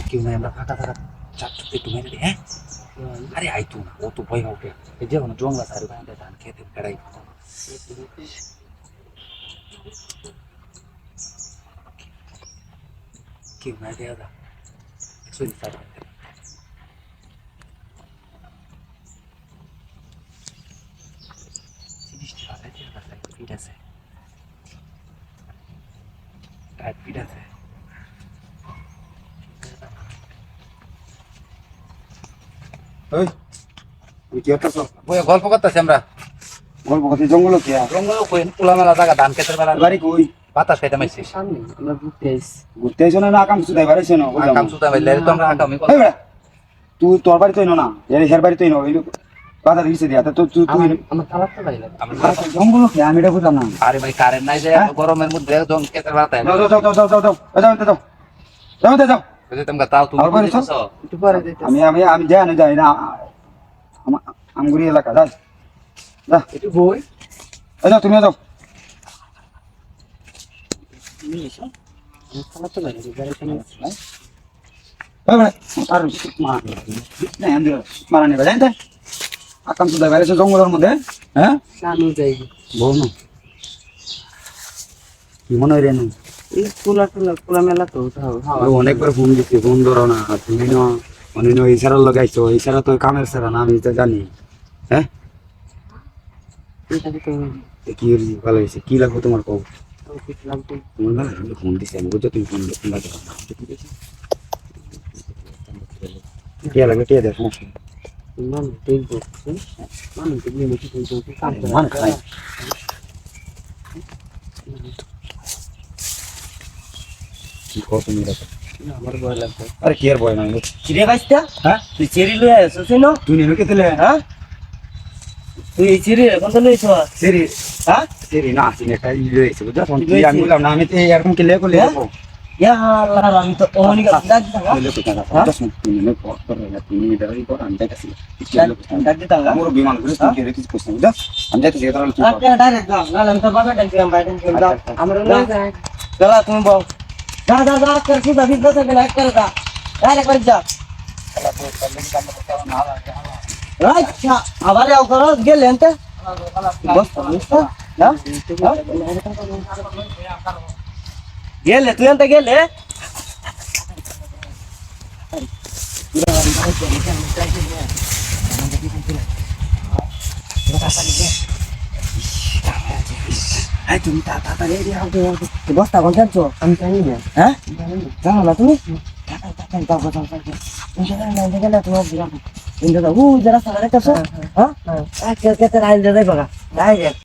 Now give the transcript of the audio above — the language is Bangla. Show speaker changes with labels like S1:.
S1: কেউ নাই আমরা ফাঁকা ফাঁকা চারটে একটু মেরে দিই হ্যাঁ আরে আইতো না ও তো ভয় হবে এই যে কোনো জঙ্গলা সারি বাঁধে ধান খেতে বেড়াই কেউ নাই দেয়া দা 100 জিনিসটা ভালো দেয়া দা ফিট আছে টাইট ফিট আছে
S2: ওই তুই কি করতেছ?
S1: বই গল্প করতেছি আমরা
S2: গল্প করতে জঙ্গল কি
S1: জঙ্গল কই খোলামেলা জায়গা ধান খেতের বেলা
S2: বাড়ি কই?
S1: বাতাস খাইতে মাইছি
S3: সামনে আমরা ঘুরতে আইছি।
S2: ঘুরতে আইছো না কাম সুদাই বাড়াইছো না?
S1: কাম সুতা বাইলে তো আমরা আগামী
S2: এই বেটা, তুই তোর বাড়ি তো না এর হের বাড়ি তো না ওই বাজার দিছে দিয়া তো তুই
S3: আমার খারাপ তো লাগে
S2: জঙ্গল কি আমি এটা বুঝলাম না।
S1: আরে ভাই কারেন্ট নাই যে গরমের মধ্যে জন খেতের বেলা তাই
S2: যাও যাও যাও যাও যাও যাও যাও যাও যাও যাও যাও
S1: বুঝে তোমরা তাও তুমি
S2: আর বাড়ি চল।
S3: একটু পরে যাইতে
S2: আমি আমি আমি যাই না আমগুড়ি এলাকা যাই যা
S3: একটু বই
S2: যাও তুমি যাও
S3: নিয়ে এসো আমার খারাপ তো লাগে গাড়ি কেন
S2: এই বেটা আর না আমি মারানি বাজাই না আকাম সুদাই বাড়াইছো জঙ্গলের মধ্যে হ্যাঁ
S3: নানু যাই
S2: বল না কি মনে হয় রে না
S3: এই খোলা মেলা তো
S2: অনেকবার ফোন দিচ্ছি ফোন ধরো না তুমি না অন্য ইশারা লাগাইছো ইশারা তো কামের সারা না আমি তো জানি হ্যাঁ
S3: এটাকে তো
S2: কি ভালো হয়েছে কি লাগবে তোমার কও
S3: কিছু লাগবে
S2: তোমার না আমি ফোন দিচ্ছি আমি বুঝছো তুমি ফোন লাগে কে লাগবে কে দেয় সমস্যা
S3: মানুষ দেখবো মানুষ দেখবো বেশি কিন্তু কাম করে
S2: মান খাই কি কও তুমি রাখো
S3: আমার ভয় লাগবে
S2: আরে কি আর ভয় নাই
S3: চিড়ে বাইস্তা
S2: হ্যাঁ
S3: তুই চেরি লই আসছিস না
S2: তুই নেবে কে দিলে
S3: হ্যাঁ তুই এই চিড়ে এখন তো লইছ
S2: সেরি
S3: হ্যাঁ
S2: সেরি না আসিন একটা ই রয়েছে বুঝছো কি আমি বললাম না আমি তো এরকম কি লেখো লেখো
S3: ইয়া আল্লাহ আমি তো ওনি কা ডাক দাও
S2: লেখো টাকা 10 মিনিট তুমি নে পড় করে না তুমি দাঁড়াই পড় আমি যাইতাছি
S3: ডাক দিতাম
S2: আমার বিমান করে তুমি কি রেখেছিস কোশ্চেন বুঝছো আমি যাইতাছি এটা তুই
S3: আচ্ছা ডাইরেক্ট দাও না আমি তো বাবা ডাক দিলাম বাইরে দাও আমরা লই যাই চলা তুমি বল যা যা যা कर सीधा सीधा से लाइक कर दा डायरेक्ट कर जा अच्छा আবার আও করো গেলেন তো বস না গেলে তুই এনতে গেলে
S2: এই তুমি তাড়াতাড়ি রেডি হও তো
S3: বস্তা কোন যাচ্ছ আমি জানি না
S2: হ্যাঁ
S3: জানো না তুমি তুমি যারা সারা রেখেছো হ্যাঁ কে কে রাইল দে বাবা রাইল